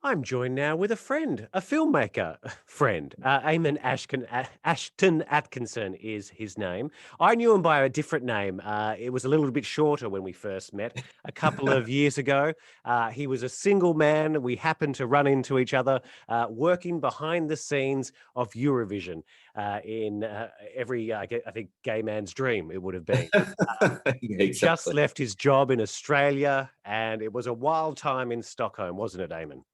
I'm joined now with a friend, a filmmaker friend. Eammon Ashton-Atkinson is his name. I knew him by a different name. It was a little bit shorter when we first met a couple of years ago. He was a single man. We happened to run into each other working behind the scenes of Eurovision in every, I think, gay man's dream, it would have been. Yeah, He just exactly. left his job in Australia, and it was a wild time in Stockholm, wasn't it, Eamon?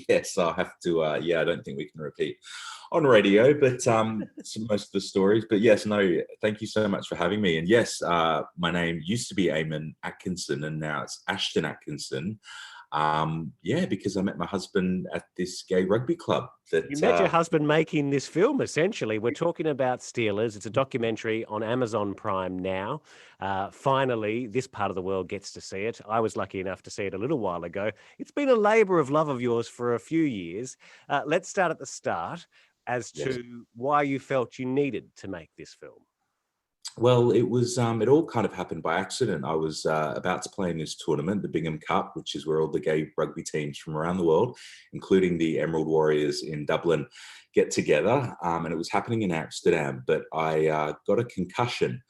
Yes, I'll have to. Yeah, I don't think we can repeat on radio, but most of the stories. But yes, no, thank you so much for having me. And yes, my name used to be Eamon Atkinson, and now it's Ashton-Atkinson. Yeah, because I met my husband at this gay rugby club. You That met your husband making this film, essentially. We're talking about Steelers. It's a documentary on Amazon Prime now. Finally, this part of the world gets to see it. I was lucky enough to see it a little while ago. It's been a labour of love of yours for a few years. Let's start at the start as yes. to why you felt you needed to make this film. Well, it was, it all kind of happened by accident. I was about to play in this tournament, the Bingham Cup, which is where all the gay rugby teams from around the world, including the Emerald Warriors in Dublin, get together. And it was happening in Amsterdam, but I got a concussion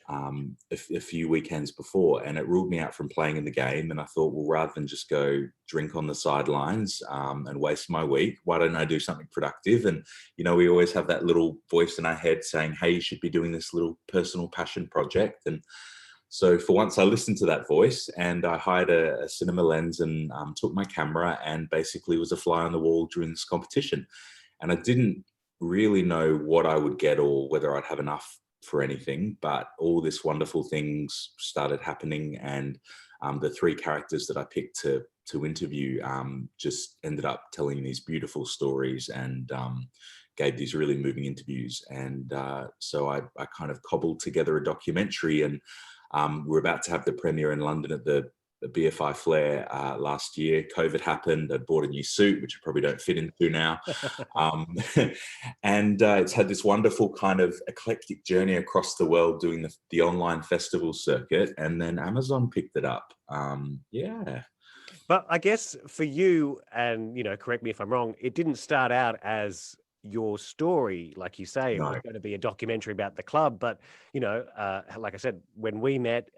a few weekends before, and it ruled me out from playing in the game. And I thought, well, rather than just go drink on the sidelines and waste my week, why don't I do something productive? And we always have that little voice in our head saying, hey, you should be doing this little personal passion project. And so for once I listened to that voice, and I hired a cinema lens and took my camera and basically was a fly on the wall during this competition. And I didn't really know what I would get or whether I'd have enough for anything, but all this wonderful things started happening, and the three characters that I picked to interview just ended up telling these beautiful stories and gave these really moving interviews. And so I kind of cobbled together a documentary, and we're about to have the premiere in London at the BFI Flair last year. COVID happened. I bought a new suit, which I probably don't fit into now. And it's had this wonderful kind of eclectic journey across the world doing the online festival circuit. And then Amazon picked it up. Yeah. But I guess for you, and correct me if I'm wrong, it didn't start out as your story, like you say. It was No. going to be a documentary about the club. But like I said, when we met,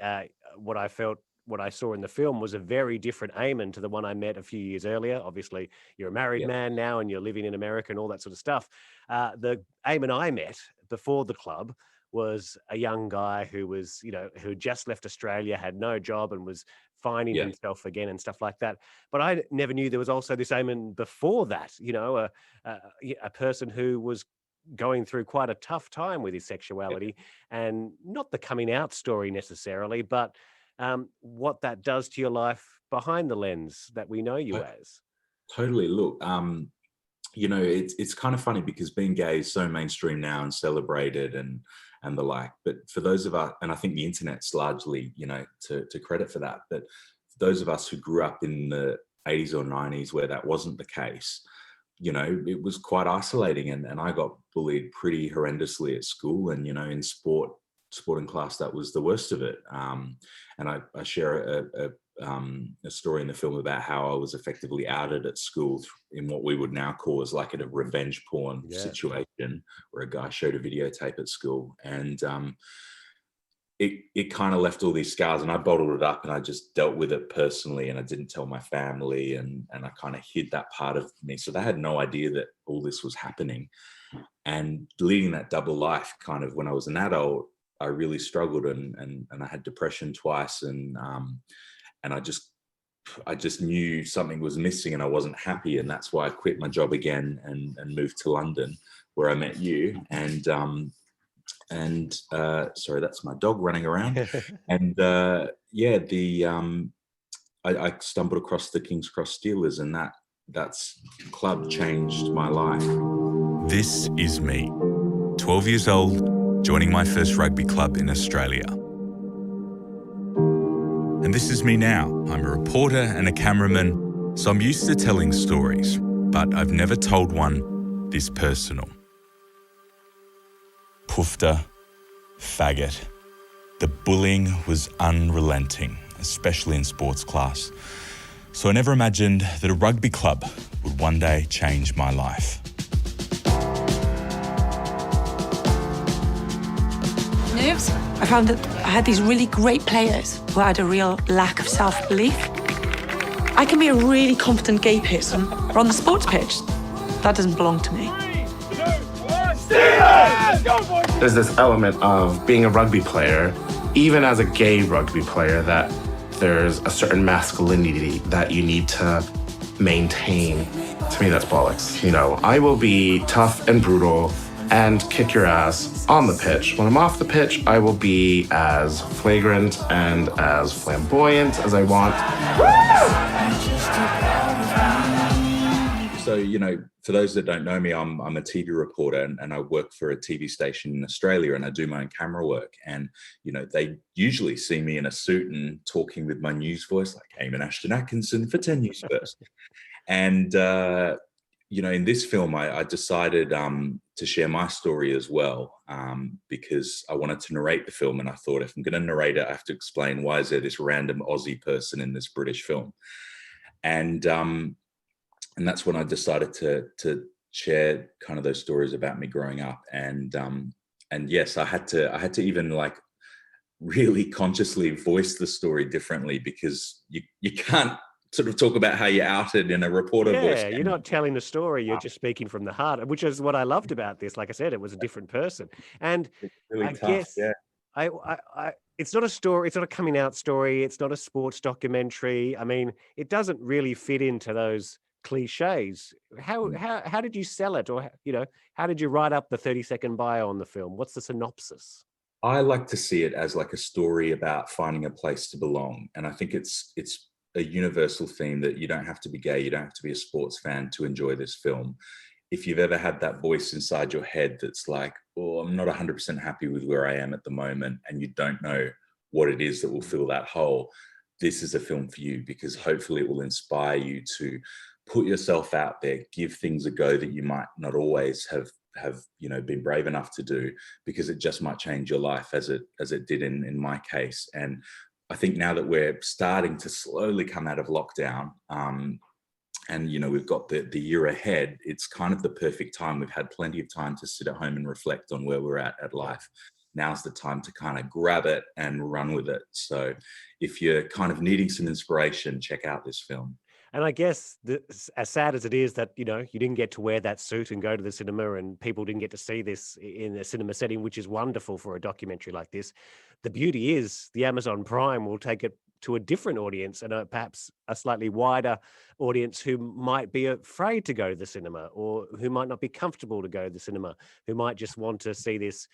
what I saw in the film was a very different Eamon to the one I met a few years earlier. Obviously, you're a married Yeah. man now, and you're living in America and all that sort of stuff. The Eamon I met before the club was a young guy who was, who had just left Australia, had no job, and was finding Yeah. himself again and stuff like that. But I never knew there was also this Eamon before that, a person who was going through quite a tough time with his sexuality, and not the coming out story necessarily, but what that does to your life behind the lens that we know you To- as. Totally. Look, it's kind of funny because being gay is so mainstream now and celebrated and the like. But for those of us, and I think the internet's largely, to credit for that. But for those of us who grew up in the 80s or 90s where that wasn't the case, it was quite isolating, and I got bullied pretty horrendously at school, and in sporting class, that was the worst of it. And I share a story in the film about how I was effectively outed at school in what we would now call as like a revenge porn Yeah. situation, where a guy showed a videotape at school, and it kind of left all these scars, and I bottled it up and I just dealt with it personally, and I didn't tell my family, and I kind of hid that part of me. So they had no idea that all this was happening. And leading that double life, kind of when I was an adult, I really struggled, and I had depression twice, and I just knew something was missing and I wasn't happy, and that's why I quit my job again and moved to London, where I met you. And sorry, that's my dog running around. And I stumbled across the King's Cross Steelers, and that's club changed my life. This is me, 12 years old, joining my first rugby club in Australia. And this is me now. I'm a reporter and a cameraman, so I'm used to telling stories, but I've never told one this personal. Poofter, faggot. The bullying was unrelenting, especially in sports class. So I never imagined that a rugby club would one day change my life. Nerves? I found that I had these really great players who had a real lack of self-belief. I can be a really confident gay person, but on the sports pitch, that doesn't belong to me. There's this element of being a rugby player, even as a gay rugby player, that there's a certain masculinity that you need to maintain. To me, that's bollocks. You know, I will be tough and brutal and kick your ass on the pitch. When I'm off the pitch, I will be as flagrant and as flamboyant as I want. So, you know, for those that don't know me, I'm a TV reporter and I work for a TV station in Australia and I do my own camera work. And, you know, they usually see me in a suit and talking with my news voice, like Eammon Ashton-Atkinson for 10 News First. And, you know, in this film, I decided to share my story as well because I wanted to narrate the film. And I thought if I'm going to narrate it, I have to explain why is there this random Aussie person in this British film. And that's when I decided to share kind of those stories about me growing up. And yes, I had to even like really consciously voice the story differently because you can't sort of talk about how you're outed in a reporter voice. Yeah, you're not telling the story, you're just speaking from the heart, which is what I loved about this. Like I said, it was a different person. And It's really I tough, guess yeah. it's not a story, it's not a coming out story, it's not a sports documentary. I mean, it doesn't really fit into those cliches. How did you sell it, or you know, how did you write up the 30-second bio on the film? What's the synopsis? I like to see it as like a story about finding a place to belong. And I think it's a universal theme that you don't have to be gay, you don't have to be a sports fan to enjoy this film. If you've ever had that voice inside your head that's like, oh, I'm not 100% happy with where I am at the moment, and you don't know what it is that will fill that hole, this is a film for you, because hopefully it will inspire you to put yourself out there, give things a go that you might not always have you know, been brave enough to do, because it just might change your life as it did in my case. And I think now that we're starting to slowly come out of lockdown, and you know, we've got the year ahead, it's kind of the perfect time. We've had plenty of time to sit at home and reflect on where we're at life. Now's the time to kind of grab it and run with it. So if you're kind of needing some inspiration, check out this film. And I guess as sad as it is that, you know, you didn't get to wear that suit and go to the cinema and people didn't get to see this in a cinema setting, which is wonderful for a documentary like this. The beauty is the Amazon Prime will take it to a different audience and perhaps a slightly wider audience who might be afraid to go to the cinema, or who might not be comfortable to go to the cinema, who might just want to see this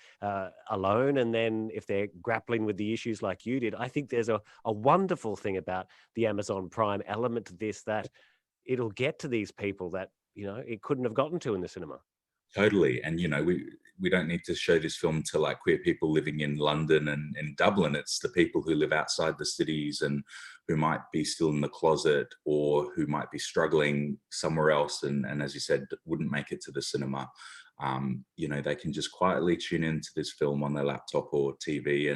alone. And then if they're grappling with the issues like you did, I think there's a wonderful thing about the Amazon Prime element to this, that it'll get to these people that, you know, it couldn't have gotten to in the cinema. Totally. And, you know, we don't need to show this film to like queer people living in London and in Dublin. It's the people who live outside the cities and who might be still in the closet, or who might be struggling somewhere else. And as you said, wouldn't make it to the cinema. You know, they can just quietly tune into this film on their laptop or TV,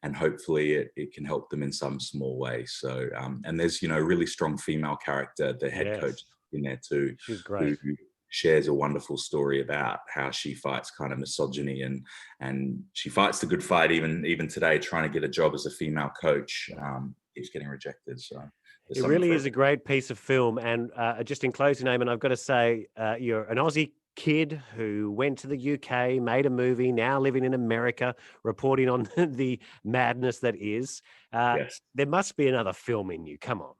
and hopefully it can help them in some small way. So, and there's, you know, a really strong female character, the head coach in there too. She's great. Who shares a wonderful story about how she fights kind of misogyny, and she fights the good fight even today, trying to get a job as a female coach. Keeps getting rejected. So it really is a great piece of film. And just in closing, Eammon, I've got to say, you're an Aussie kid who went to the UK, made a movie, now living in America, reporting on the madness that is. Yes. There must be another film in you. Come on.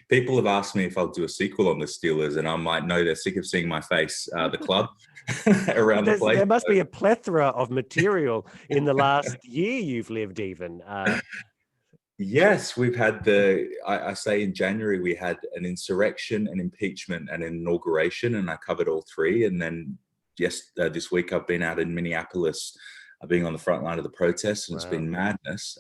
People have asked me if I'll do a sequel on the Steelers, and I'm like, no, they're sick of seeing my face, the club around the place. There must be a plethora of material in the last year you've lived even. Yes, we've had I say in January, we had an insurrection, an impeachment, and an inauguration, and I covered all three. And then this week I've been out in Minneapolis, being on the front line of the protests, and It's been madness.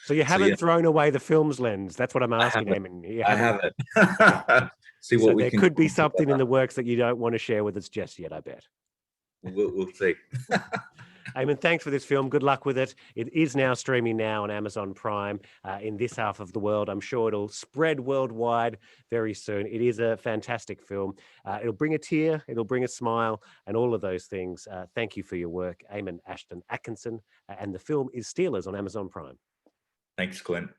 So you haven't thrown away the film's lens. That's what I'm asking, Eammon. I haven't. See what we can. There could be something in the works that you don't want to share with us just yet, I bet. We'll see. Eammon, thanks for this film. Good luck with it. It is now streaming now on Amazon Prime in this half of the world. I'm sure it'll spread worldwide very soon. It is a fantastic film. It'll bring a tear, it'll bring a smile, and all of those things. Thank you for your work, Eammon Ashton-Atkinson. And the film is Steelers on Amazon Prime. Thanks, Clint.